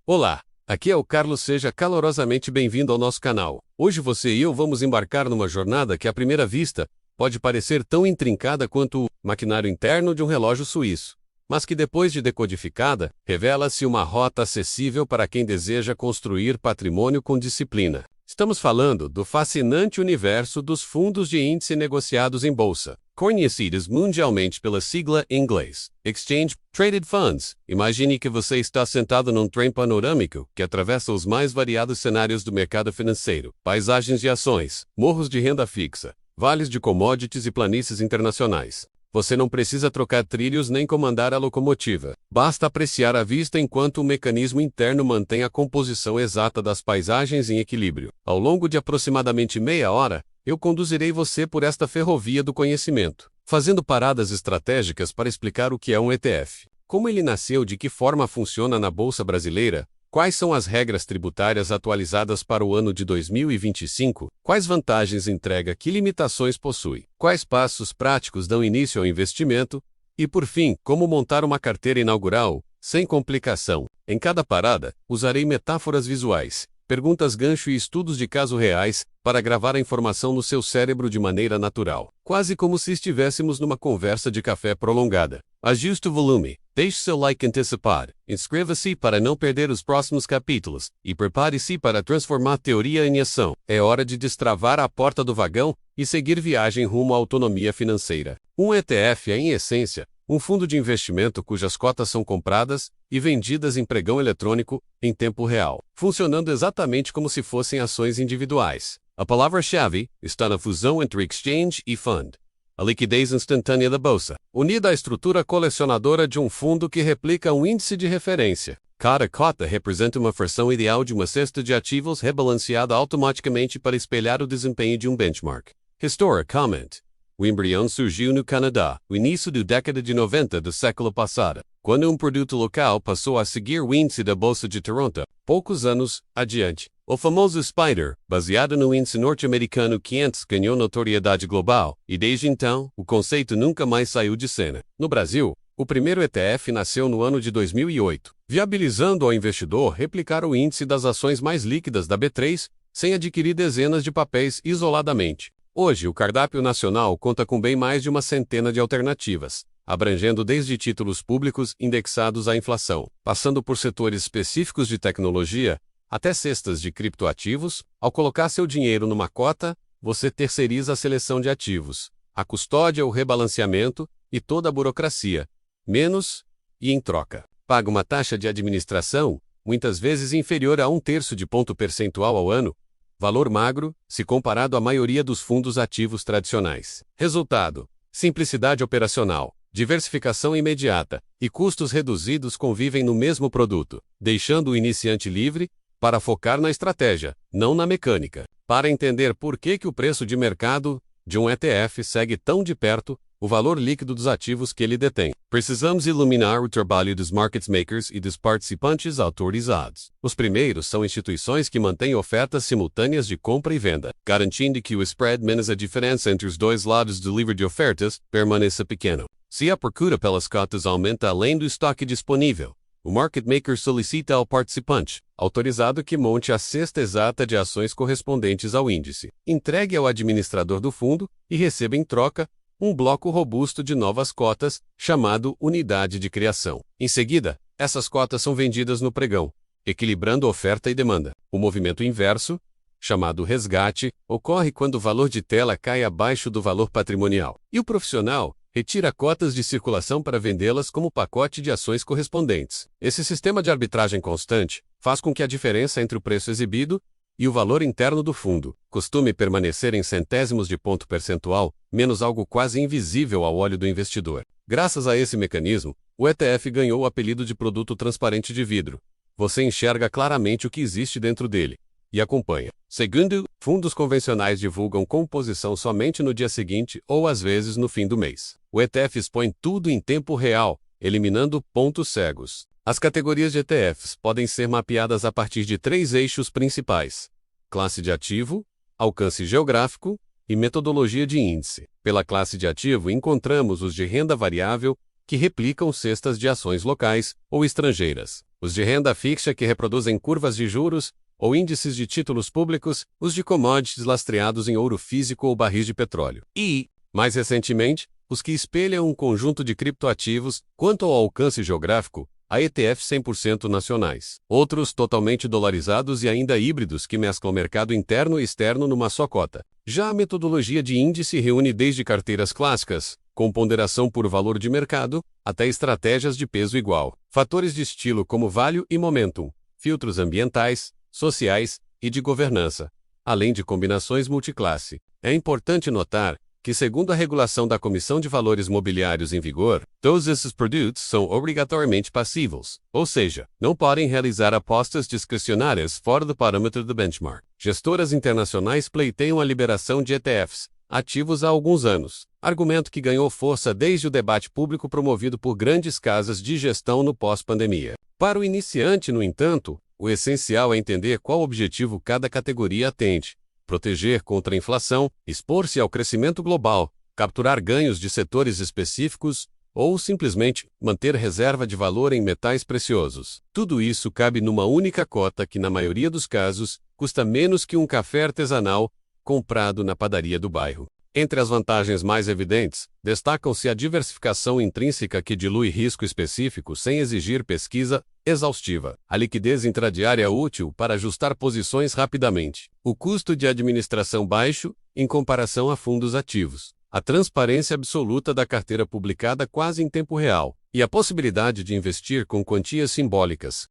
Olá, aqui é o Carlos, seja calorosamente bem-vindo ao nosso canal. Hoje você e eu vamos embarcar numa jornada que à primeira vista pode parecer tão intrincada quanto o maquinário interno de um relógio suíço, mas que depois de decodificada, revela-se uma rota acessível para quem deseja construir patrimônio com disciplina. Estamos falando do fascinante universo dos fundos de índice negociados em bolsa, conhecidos mundialmente pela sigla em inglês, Exchange Traded Funds. Imagine que você está sentado num trem panorâmico que atravessa os mais variados cenários do mercado financeiro, paisagens de ações, morros de renda fixa, vales de commodities e planícies internacionais. Você não precisa trocar trilhos nem comandar a locomotiva. Basta apreciar a vista enquanto o mecanismo interno mantém a composição exata das paisagens em equilíbrio. Ao longo de aproximadamente meia hora, eu conduzirei você por esta ferrovia do conhecimento, fazendo paradas estratégicas para explicar o que é um ETF, como ele nasceu, de que forma funciona na Bolsa Brasileira, quais são as regras tributárias atualizadas para o ano de 2025, quais vantagens entrega, que limitações possui, quais passos práticos dão início ao investimento, e por fim, como montar uma carteira inaugural, sem complicação. Em cada parada, usarei metáforas visuais, perguntas gancho e estudos de caso reais para gravar a informação no seu cérebro de maneira natural, quase como se estivéssemos numa conversa de café prolongada. Ajuste o volume, deixe seu like antecipado, inscreva-se para não perder os próximos capítulos e prepare-se para transformar teoria em ação. É hora de destravar a porta do vagão e seguir viagem rumo à autonomia financeira. Um ETF é, em essência, um fundo de investimento cujas cotas são compradas e vendidas em pregão eletrônico em tempo real, funcionando exatamente como se fossem ações individuais. A palavra-chave está na fusão entre exchange e fund, a liquidez instantânea da bolsa, unida à estrutura colecionadora de um fundo que replica um índice de referência. Cada cota representa uma fração ideal de uma cesta de ativos rebalanceada automaticamente para espelhar o desempenho de um benchmark. História comment. O embrião surgiu no Canadá, no início da década de 90 do século passado, quando um produto local passou a seguir o índice da Bolsa de Toronto. Poucos anos adiante, o famoso SPDR, baseado no índice norte-americano 500, ganhou notoriedade global, e desde então, o conceito nunca mais saiu de cena. No Brasil, o primeiro ETF nasceu no ano de 2008, viabilizando ao investidor replicar o índice das ações mais líquidas da B3, sem adquirir dezenas de papéis isoladamente. Hoje, o cardápio nacional conta com bem mais de uma centena de alternativas, abrangendo desde títulos públicos indexados à inflação, passando por setores específicos de tecnologia, até cestas de criptoativos. Ao colocar seu dinheiro numa cota, você terceiriza a seleção de ativos, a custódia, o rebalanceamento e toda a burocracia, menos, e em troca, paga uma taxa de administração, muitas vezes inferior a 1/3 de ponto percentual ao ano, valor magro, se comparado à maioria dos fundos ativos tradicionais. Resultado: simplicidade operacional, diversificação imediata e custos reduzidos convivem no mesmo produto, deixando o iniciante livre para focar na estratégia, não na mecânica. Para entender por que o preço de mercado de um ETF segue tão de perto o valor líquido dos ativos que ele detém, precisamos iluminar o trabalho dos market makers e dos participantes autorizados. Os primeiros são instituições que mantêm ofertas simultâneas de compra e venda, garantindo que o spread menos a diferença entre os dois lados do livro de ofertas permaneça pequeno. Se a procura pelas cotas aumenta além do estoque disponível, o market maker solicita ao participante autorizado que monte a cesta exata de ações correspondentes ao índice, entregue ao administrador do fundo e receba em troca um bloco robusto de novas cotas, chamado unidade de criação. Em seguida, essas cotas são vendidas no pregão, equilibrando oferta e demanda. O movimento inverso, chamado resgate, ocorre quando o valor de tela cai abaixo do valor patrimonial, e o profissional retira cotas de circulação para vendê-las como pacote de ações correspondentes. Esse sistema de arbitragem constante faz com que a diferença entre o preço exibido e o valor interno do fundo costume permanecer em centésimos de ponto percentual, menos algo quase invisível ao olho do investidor. Graças a esse mecanismo, o ETF ganhou o apelido de produto transparente de vidro. Você enxerga claramente o que existe dentro dele e acompanha. Segundo, fundos convencionais divulgam composição somente no dia seguinte ou às vezes no fim do mês. O ETF expõe tudo em tempo real, eliminando pontos cegos. As categorias de ETFs podem ser mapeadas a partir de 3 eixos principais: classe de ativo, alcance geográfico e metodologia de índice. Pela classe de ativo encontramos os de renda variável, que replicam cestas de ações locais ou estrangeiras, os de renda fixa que reproduzem curvas de juros ou índices de títulos públicos, os de commodities lastreados em ouro físico ou barris de petróleo. E, mais recentemente, os que espelham um conjunto de criptoativos. Quanto ao alcance geográfico, há ETFs 100% nacionais, outros totalmente dolarizados e ainda híbridos que mesclam mercado interno e externo numa só cota. Já a metodologia de índice reúne desde carteiras clássicas, com ponderação por valor de mercado, até estratégias de peso igual, fatores de estilo como value e momentum, filtros ambientais, sociais e de governança, além de combinações multiclasse. É importante notar que, segundo a regulação da Comissão de Valores Mobiliários em vigor, todos esses produtos são obrigatoriamente passivos, ou seja, não podem realizar apostas discricionárias fora do parâmetro do benchmark. Gestoras internacionais pleiteiam a liberação de ETFs ativos há alguns anos, argumento que ganhou força desde o debate público promovido por grandes casas de gestão no pós-pandemia. Para o iniciante, no entanto, o essencial é entender qual objetivo cada categoria atende: proteger contra a inflação, expor-se ao crescimento global, capturar ganhos de setores específicos ou simplesmente manter reserva de valor em metais preciosos. Tudo isso cabe numa única cota que, na maioria dos casos, custa menos que um café artesanal comprado na padaria do bairro. Entre as vantagens mais evidentes, destacam-se a diversificação intrínseca que dilui risco específico sem exigir pesquisa exaustiva, a liquidez intradiária útil para ajustar posições rapidamente, o custo de administração baixo em comparação a fundos ativos, a transparência absoluta da carteira publicada quase em tempo real e a possibilidade de investir com quantias simbólicas.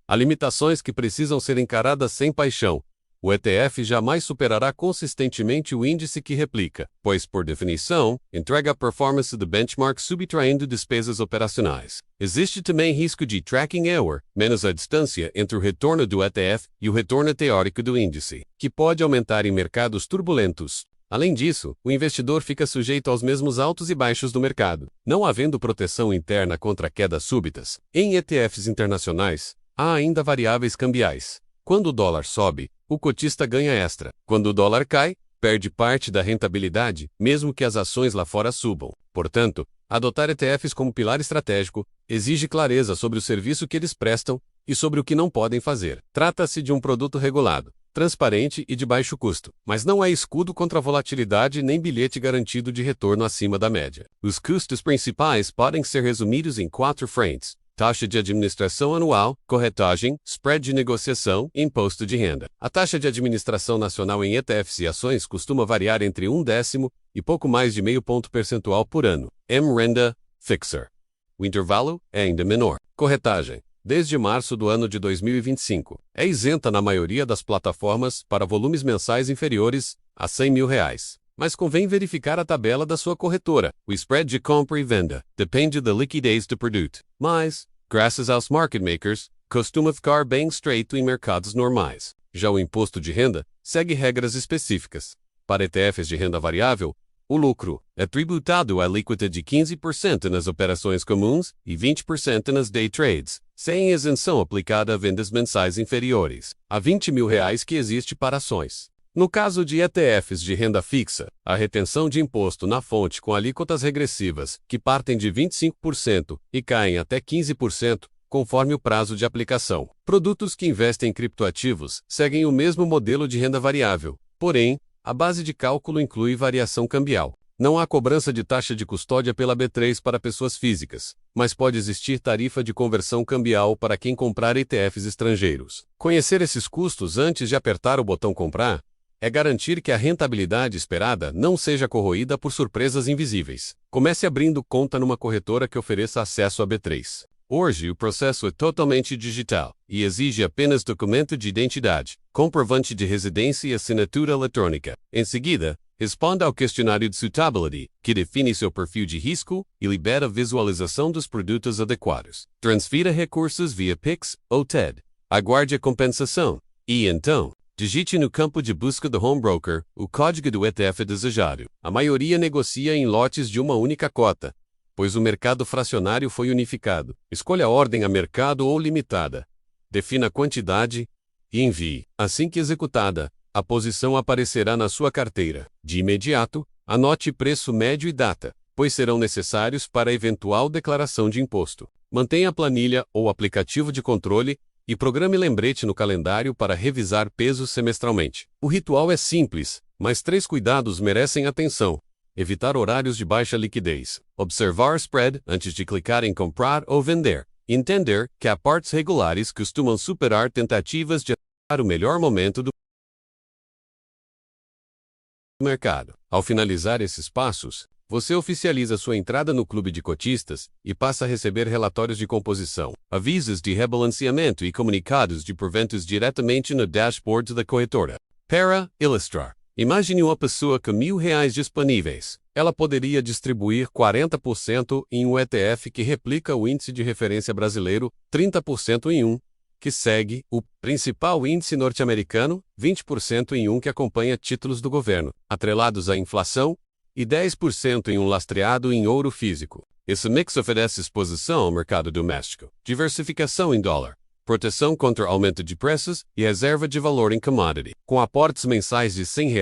Há limitações que precisam ser encaradas sem paixão. O ETF jamais superará consistentemente o índice que replica, pois, por definição, entrega a performance do benchmark subtraindo despesas operacionais. Existe também risco de tracking error, menos a distância entre o retorno do ETF e o retorno teórico do índice, que pode aumentar em mercados turbulentos. Além disso, o investidor fica sujeito aos mesmos altos e baixos do mercado, não havendo proteção interna contra quedas súbitas. Em ETFs internacionais, há ainda variáveis cambiais. Quando o dólar sobe, o cotista ganha extra. Quando o dólar cai, perde parte da rentabilidade, mesmo que as ações lá fora subam. Portanto, adotar ETFs como pilar estratégico exige clareza sobre o serviço que eles prestam e sobre o que não podem fazer. Trata-se de um produto regulado, transparente e de baixo custo, mas não é escudo contra a volatilidade nem bilhete garantido de retorno acima da média. Os custos principais podem ser resumidos em 4 frentes: taxa de administração anual, corretagem, spread de negociação e imposto de renda. A taxa de administração nacional em ETFs e ações costuma variar entre 1/10 e pouco mais de meio ponto percentual por ano. M-Renda Fixer. O intervalo é ainda menor. Corretagem. Desde março do ano de 2025, é isenta na maioria das plataformas para volumes mensais inferiores a R$100 mil. Mas convém verificar a tabela da sua corretora. O spread de compra e venda depende da liquidez do produto, mas, graças aos market makers, costuma ficar bem estreito em mercados normais. Já o imposto de renda segue regras específicas. Para ETFs de renda variável, o lucro é tributado à alíquota de 15% nas operações comuns e 20% nas day trades, sem isenção aplicada a vendas mensais inferiores a R$20 mil que existe para ações. No caso de ETFs de renda fixa, a retenção de imposto na fonte com alíquotas regressivas, que partem de 25% e caem até 15%, conforme o prazo de aplicação. Produtos que investem em criptoativos seguem o mesmo modelo de renda variável, porém, a base de cálculo inclui variação cambial. Não há cobrança de taxa de custódia pela B3 para pessoas físicas, mas pode existir tarifa de conversão cambial para quem comprar ETFs estrangeiros. Conhecer esses custos antes de apertar o botão comprar é garantir que a rentabilidade esperada não seja corroída por surpresas invisíveis. Comece abrindo conta numa corretora que ofereça acesso a B3. Hoje, o processo é totalmente digital e exige apenas documento de identidade, comprovante de residência e assinatura eletrônica. Em seguida, responda ao questionário de suitability, que define seu perfil de risco e libera a visualização dos produtos adequados. Transfira recursos via Pix ou TED. Aguarde a compensação. E então, digite no campo de busca do home broker o código do ETF desejado. A maioria negocia em lotes de uma única cota, pois o mercado fracionário foi unificado. Escolha a ordem a mercado ou limitada. Defina a quantidade e envie. Assim que executada, a posição aparecerá na sua carteira. De imediato, anote preço médio e data. pois serão necessários para a eventual declaração de imposto. Mantenha a planilha ou aplicativo de controle e programe lembrete no calendário para revisar pesos semestralmente. O ritual é simples, mas 3 cuidados merecem atenção. Evitar horários de baixa liquidez. Observar spread antes de clicar em comprar ou vender. Entender que aportes regulares costumam superar tentativas de achar o melhor momento do mercado. Ao finalizar esses passos, você oficializa sua entrada no clube de cotistas e passa a receber relatórios de composição, avisos de rebalanceamento e comunicados de proventos diretamente no dashboard da corretora. Para ilustrar, imagine uma pessoa com R$ 1.000 disponíveis. Ela poderia distribuir 40% em um ETF que replica o índice de referência brasileiro, 30% em um que segue o principal índice norte-americano, 20% em um que acompanha títulos do governo, atrelados à inflação, e 10% em um lastreado em ouro físico. Esse mix oferece exposição ao mercado doméstico, diversificação em dólar, proteção contra aumento de preços e reserva de valor em commodity. Com aportes mensais de R$ 100,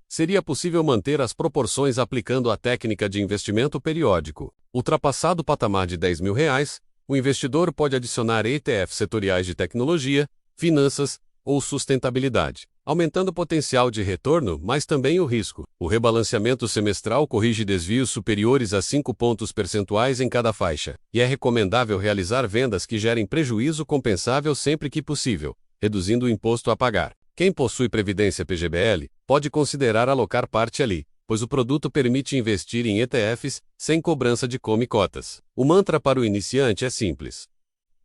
seria possível manter as proporções aplicando a técnica de investimento periódico. Ultrapassado o patamar de R$ 10.000, o investidor pode adicionar ETFs setoriais de tecnologia, finanças ou sustentabilidade, aumentando o potencial de retorno, mas também o risco. O rebalanceamento semestral corrige desvios superiores a 5 pontos percentuais em cada faixa, e é recomendável realizar vendas que gerem prejuízo compensável sempre que possível, reduzindo o imposto a pagar. Quem possui previdência PGBL pode considerar alocar parte ali, pois o produto permite investir em ETFs sem cobrança de cotas. O mantra para o iniciante é simples: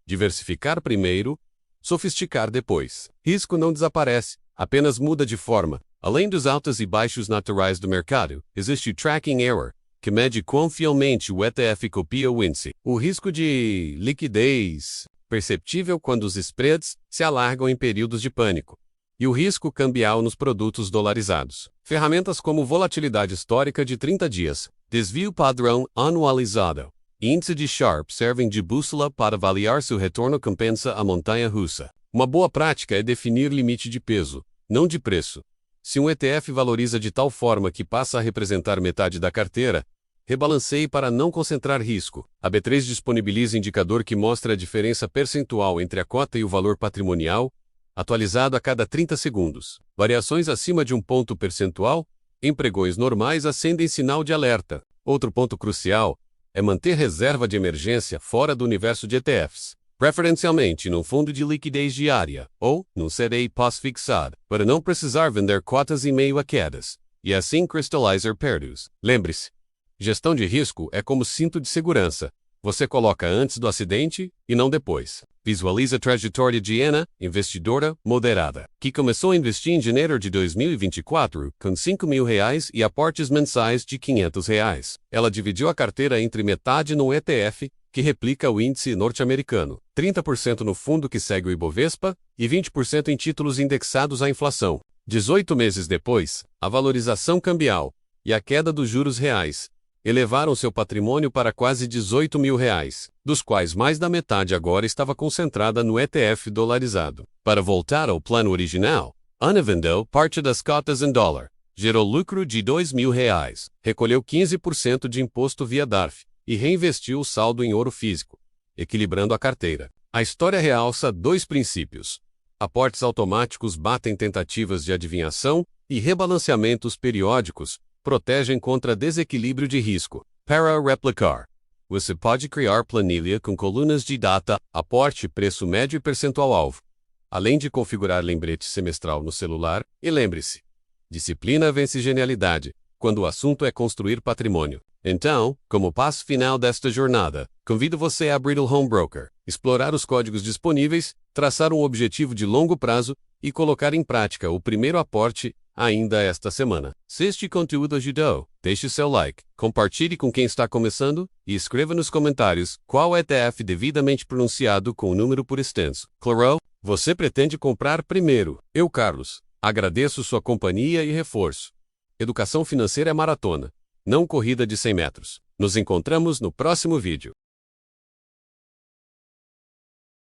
diversificar primeiro, sofisticar depois. Risco não desaparece, apenas muda de forma. Além dos altos e baixos naturais do mercado, existe o tracking error, que mede quão fielmente o ETF copia o índice. O risco de liquidez perceptível quando os spreads se alargam em períodos de pânico. E o risco cambial nos produtos dolarizados. Ferramentas como volatilidade histórica de 30 dias, desvio padrão anualizado e índice de Sharpe servem de bússola para avaliar se o retorno compensa a montanha-russa. Uma boa prática é definir limite de peso, não de preço. Se um ETF valoriza de tal forma que passa a representar metade da carteira, rebalanceie para não concentrar risco. A B3 disponibiliza indicador que mostra a diferença percentual entre a cota e o valor patrimonial, atualizado a cada 30 segundos. Variações acima de um ponto percentual, em pregões normais acendem sinal de alerta. Outro ponto crucial é manter reserva de emergência fora do universo de ETFs, preferencialmente num fundo de liquidez diária ou num CDI pós-fixado, para não precisar vender cotas em meio a quedas, e assim crystallizar perdas. Lembre-se, gestão de risco é como cinto de segurança. Você coloca antes do acidente e não depois. Visualiza a trajetória de Ana, investidora moderada, que começou a investir em janeiro de 2024 com R$ 5.000 e aportes mensais de R$ 500. Ela dividiu a carteira entre metade no ETF, que replica o índice norte-americano, 30% no fundo que segue o Ibovespa e 20% em títulos indexados à inflação. 18 meses depois, a valorização cambial e a queda dos juros reais elevaram seu patrimônio para quase R$ 18.000, dos quais mais da metade agora estava concentrada no ETF dolarizado. Para voltar ao plano original, Ana vendeu parte das cotas em dólar, gerou lucro de R$ 2.000, recolheu 15% de imposto via DARF e reinvestiu o saldo em ouro físico, equilibrando a carteira. A história realça 2 princípios: aportes automáticos batem tentativas de adivinhação e rebalanceamentos periódicos protegem contra desequilíbrio de risco. Para replicar, você pode criar planilha com colunas de data, aporte, preço médio e percentual-alvo, além de configurar lembrete semestral no celular. E lembre-se, disciplina vence genialidade quando o assunto é construir patrimônio. Então, como passo final desta jornada, convido você a abrir o Home Broker, explorar os códigos disponíveis, traçar um objetivo de longo prazo e colocar em prática o primeiro aporte ainda esta semana. Se este conteúdo ajudou, deixe seu like, compartilhe com quem está começando e escreva nos comentários qual ETF devidamente pronunciado com o número por extenso. Claro, você pretende comprar primeiro. Eu, Carlos, agradeço sua companhia e reforço. Educação financeira é maratona, não corrida de 100 metros. Nos encontramos no próximo vídeo.